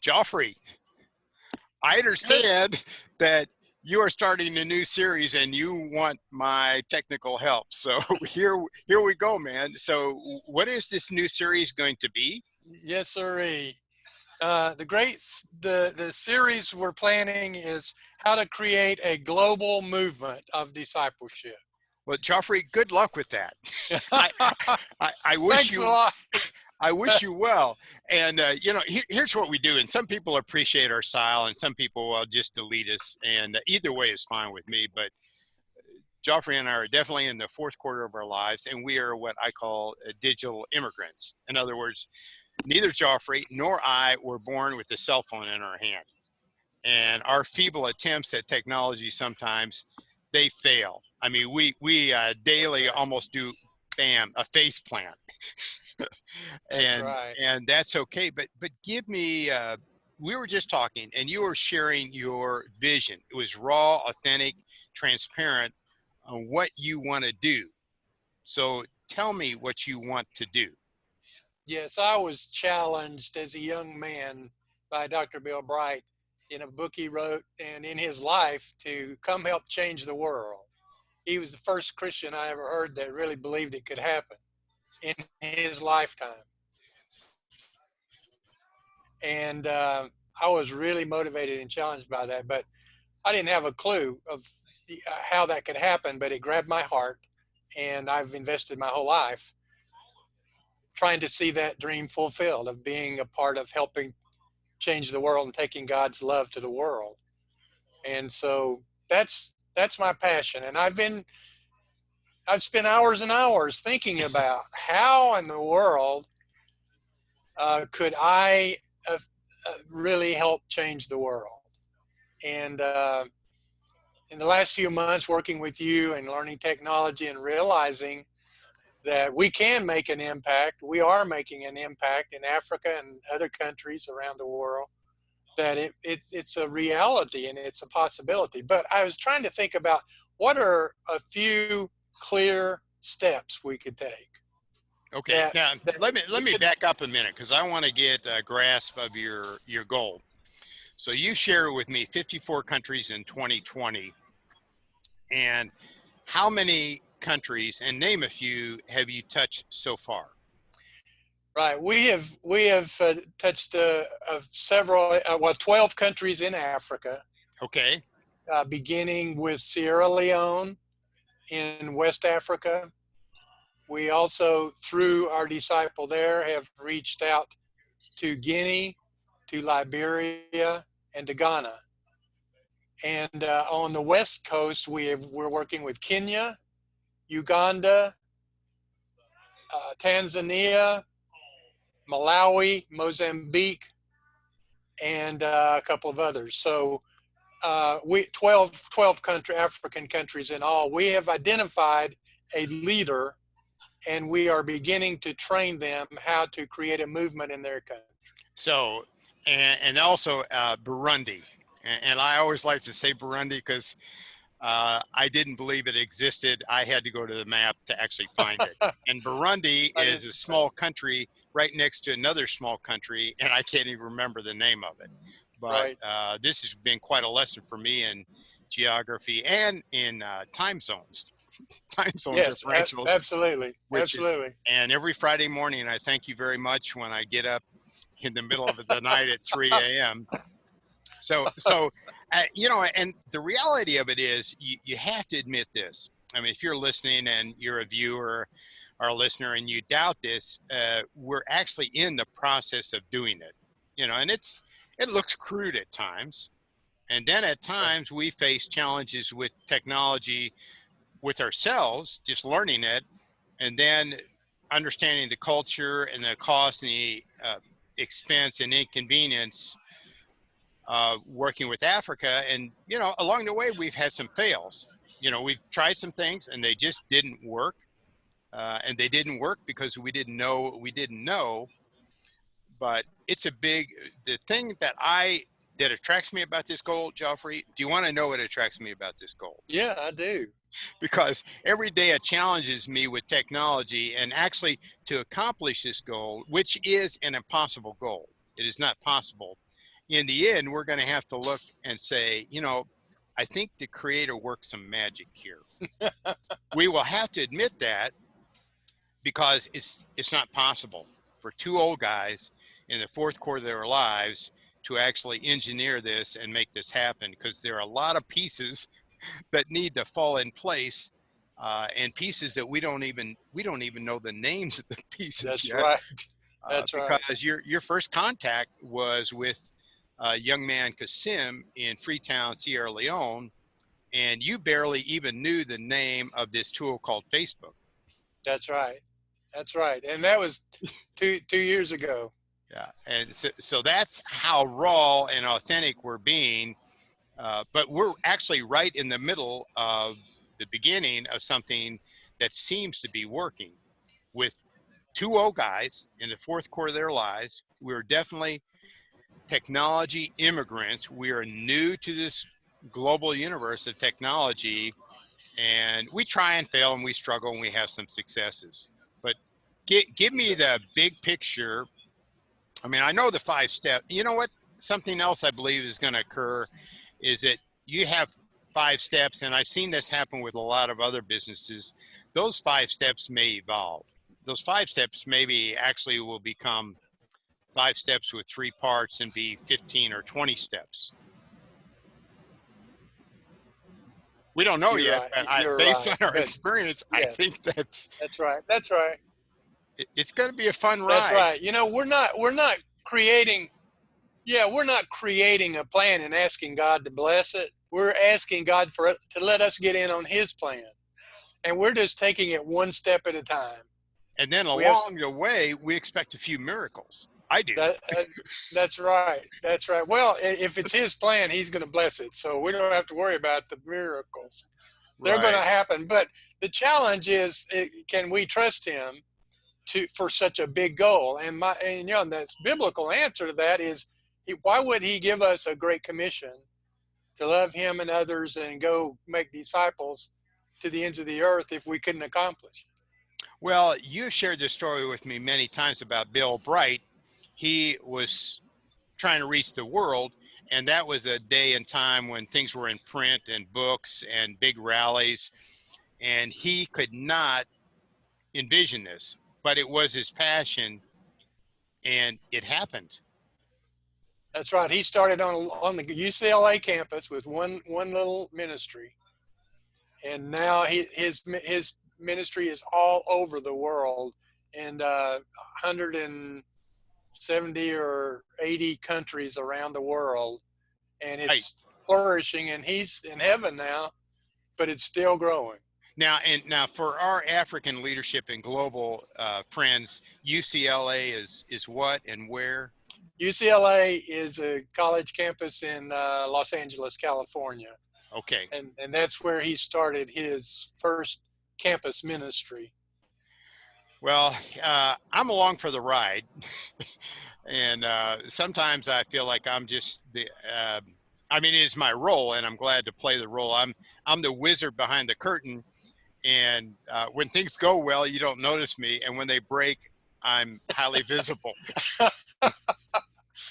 Joffrey, I understand that you are starting a new series and you want my technical help. So here we go, man. So what is this new series going to be? Yes, sirree. The series we're planning is how to create a global movement of discipleship. Well, Joffrey, good luck with that. I, I wish Thanks a you lot. I wish you well. And, here's what we do. And some people appreciate our style and some people will just delete us. And either way is fine with me. But Joffrey and I are definitely in the fourth quarter of our lives. And we are what I call digital immigrants. In other words, neither Joffrey nor I were born with a cell phone in our hand. And our feeble attempts at technology sometimes, they fail. I mean, we daily almost do, bam, a face plant. That's and right. and that's okay, but give me we were just talking and you were sharing your vision. It was raw, authentic, transparent on what you want to do. So tell me what you want to do. Yes, I was challenged as a young man by Dr. Bill Bright in a book he wrote and in his life to come help change the world. He was the first Christian I ever heard that really believed it could happen in his lifetime. And I was really motivated and challenged by that, but I didn't have a clue of how that could happen, but it grabbed my heart. And I've invested my whole life trying to see that dream fulfilled of being a part of helping change the world and taking God's love to the world. And so that's my passion. And I've spent hours and hours thinking about how in the world could I really help change the world. And in the last few months, working with you and learning technology and realizing that we can make an impact, we are making an impact in Africa and other countries around the world, that it's a reality and it's a possibility. But I was trying to think about what are a few clear steps we could take. Okay, now That let me back up a minute because I want to get a grasp of your goal. So you share with me 54 countries in 2020, and how many countries, and name a few, have you touched so far? Right. We have touched several, 12 countries in Africa, Okay. beginning with Sierra Leone in West Africa. We also, through our disciple there, have reached out to Guinea, to Liberia, and to Ghana. And on the West Coast, we're working with Kenya, Uganda, Tanzania, Malawi, Mozambique, and a couple of others. So 12 African countries in all. We have identified a leader and we are beginning to train them how to create a movement in their country. So, and also Burundi. And I always like to say Burundi because I didn't believe it existed. I had to go to the map to actually find it. And Burundi is a small country right next to another small country, and I can't even remember the name of it. But this has been quite a lesson for me in geography and in time zones, time zone differentials. Absolutely, absolutely. And every Friday morning, I thank you very much when I get up in the middle of the night at 3 a.m. So and the reality of it is you have to admit this. I mean, if you're listening and you're a viewer or a listener and you doubt this, we're actually in the process of doing it, and it looks crude at times. And then at times we face challenges with technology with ourselves, just learning it, and then understanding the culture and the cost and the expense and inconvenience working with Africa. And, along the way, we've had some fails. We've tried some things and they just didn't work. And they didn't work because we didn't know what we didn't know. But it's the thing that attracts me about this goal, Joffrey. Do you want to know what attracts me about this goal? Yeah, I do. Because every day it challenges me with technology and actually to accomplish this goal, which is an impossible goal. It is not possible. in the end, we're going to have to look and say, I think the creator worked some magic here. We will have to admit that, because it's not possible for two old guys in the fourth quarter of their lives to actually engineer this and make this happen, because there are a lot of pieces that need to fall in place, and pieces that we don't even know the names of the pieces That's yet, right. That's right. because your first contact was with a young man, Kasim, in Freetown, Sierra Leone, and you barely even knew the name of this tool called Facebook. That's right. That's right. And that was 2 years ago. Yeah, and so that's how raw and authentic we're being. But we're actually right in the middle of the beginning of something that seems to be working with two old guys in the fourth quarter of their lives. We're definitely technology immigrants. We are new to this global universe of technology, and we try and fail, and we struggle, and we have some successes. But give me the big picture. I mean, I know the 5 step. You know what? Something else I believe is going to occur is that you have 5 steps, and I've seen this happen with a lot of other businesses. Those 5 steps may evolve. Those 5 steps maybe actually will become 5 steps with 3 parts and be 15 or 20 steps. We don't know You're yet, right. but You're based on right. our But experience, I yes, think that's right. That's right. it's going to be a fun That's ride. right. We're not creating. Yeah, we're not creating a plan and asking God to bless it. We're asking God to let us get in on His plan, and we're just taking it one step at a time. And then We have along the way, we expect a few miracles. I do. that. That's right. That's right. Well, if it's His plan, He's going to bless it, so we don't have to worry about the miracles. They're going to Right. happen, but the challenge is, can we trust Him for such a big goal? And that's biblical answer to that is, why would He give us a great commission to love Him and others and go make disciples to the ends of the earth if we couldn't accomplish it? Well, you shared this story with me many times about Bill Bright. He was trying to reach the world, and that was a day and time when things were in print and books and big rallies, and he could not envision this, but it was his passion, and it happened. That's right. He started on the UCLA campus with one little ministry, and now his ministry is all over the world, and 170 or 80 countries around the world, and Right. it's flourishing. And he's in heaven now, but it's still growing. Now for our African leadership and global friends, UCLA is what and where? UCLA is a college campus in Los Angeles, California, Okay. and that's where he started his first campus ministry. Well, I'm along for the ride, and sometimes I feel like I'm just the. I mean, it is my role, and I'm glad to play the role. I'm the wizard behind the curtain, and when things go well, you don't notice me, and when they break, I'm highly visible. You're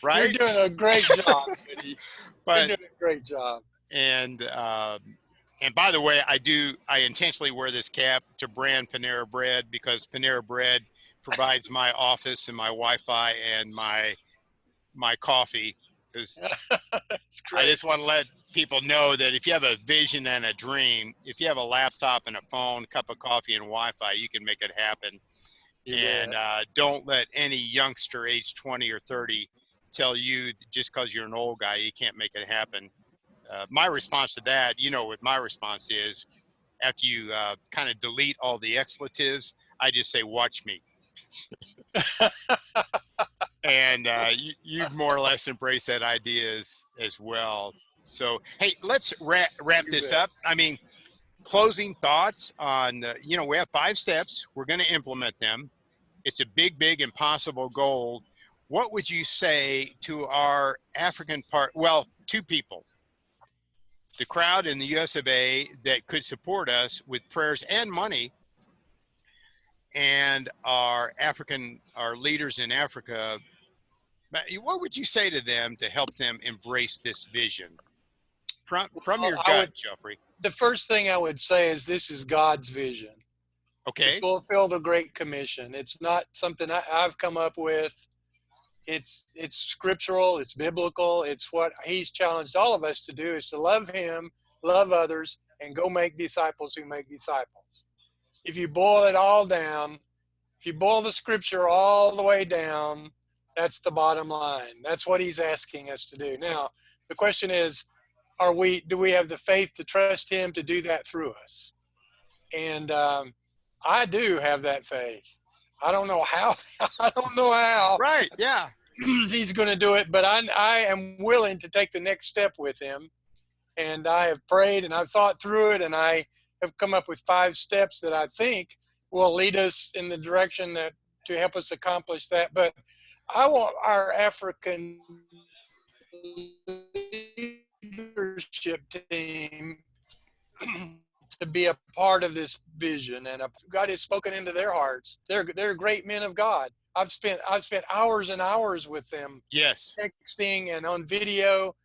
Right? doing a great job, Eddie. You're But doing a great job. and and by the way, I intentionally wear this cap to brand Panera Bread, because Panera Bread provides my office and my Wi-Fi and my coffee, because That's I great. just want to let people know that if you have a vision and a dream, if you have a laptop and a phone, cup of coffee and Wi-Fi, you can make it happen. You And bet. don't let any youngster age 20 or 30 tell you just because you're an old guy you can't make it happen. My response to that, what my response is, after you kind of delete all the expletives, I just say, watch me. And you've more or less embraced that idea as well. So, hey, let's wrap You this bet. up. I mean, closing thoughts on, we have 5 steps. We're going to implement them. It's a big, impossible goal. What would you say to our African part? Well, two people, the crowd in the US of A that could support us with prayers and money, and our leaders in Africa What would you say to them to help them embrace this vision from Well, your gut, Jeffrey? the first thing I would say is this is God's vision to Okay. fulfill the Great Commission. It's not something I've come up with. It's scriptural, it's biblical, it's what he's challenged all of us to do, is to love him, love others, and go make disciples who make disciples. If you boil it all down, if you boil the scripture all the way down, that's the bottom line. That's what he's asking us to do. Now, the question is, do we have the faith to trust him to do that through us? And I do have that faith. I don't know how. I don't know how. Right. Yeah. He's going to do it, but I am willing to take the next step with him. And I have prayed and I've thought through it, and I have come up with 5 steps that I think will lead us in the direction that to help us accomplish that. But I want our African leadership team to be a part of this vision, and God has spoken into their hearts. They're great men of God. I've spent hours and hours with them, Yes. texting and on video,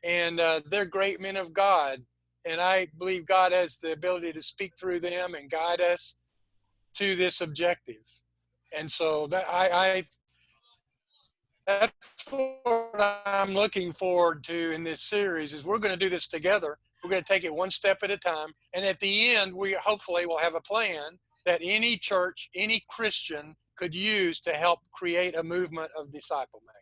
and they're great men of God. And I believe God has the ability to speak through them and guide us to this objective. And so that's what I'm looking forward to in this series. Is we're going to do this together. We're going to take it one step at a time, and at the end, we hopefully will have a plan that any church, any Christian could use to help create a movement of disciple making.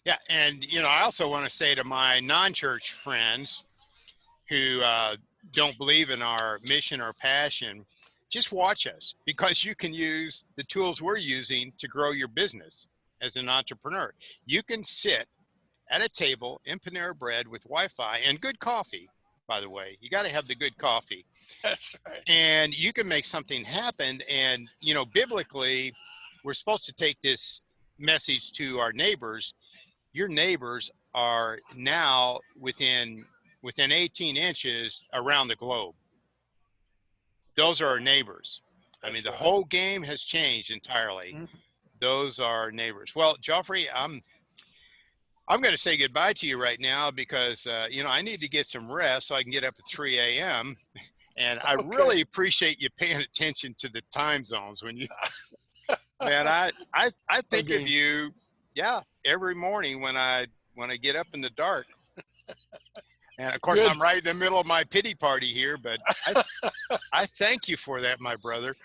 Yeah, and I also want to say to my non-church friends who don't believe in our mission or passion, just watch us, because you can use the tools we're using to grow your business as an entrepreneur. You can sit at a table in Panera Bread with Wi-Fi and good coffee. By the way, you got to have the good coffee. That's right. And you can make something happen. And, biblically, we're supposed to take this message to our neighbors. Your neighbors are now within 18 inches around the globe. Those are our neighbors. I mean, the whole game has changed entirely. Mm-hmm. Those are our neighbors. Well, Joffrey, I'm going to say goodbye to you right now because, I need to get some rest so I can get up at 3 a.m. And I really appreciate you paying attention to the time zones when you, man, I think of you, every morning when I get up in the dark. And of course, I'm right in the middle of my pity party here, but I thank you for that, my brother.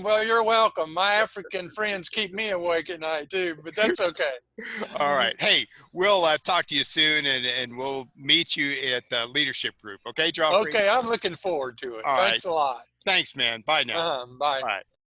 Well, you're welcome. My African friends keep me awake at night too, but that's okay. All right. Hey, we'll talk to you soon, and we'll meet you at the leadership group. Okay, Joffrey? Okay, I'm looking forward to it. All Thanks a lot. Thanks, man. Bye now. Bye. All right.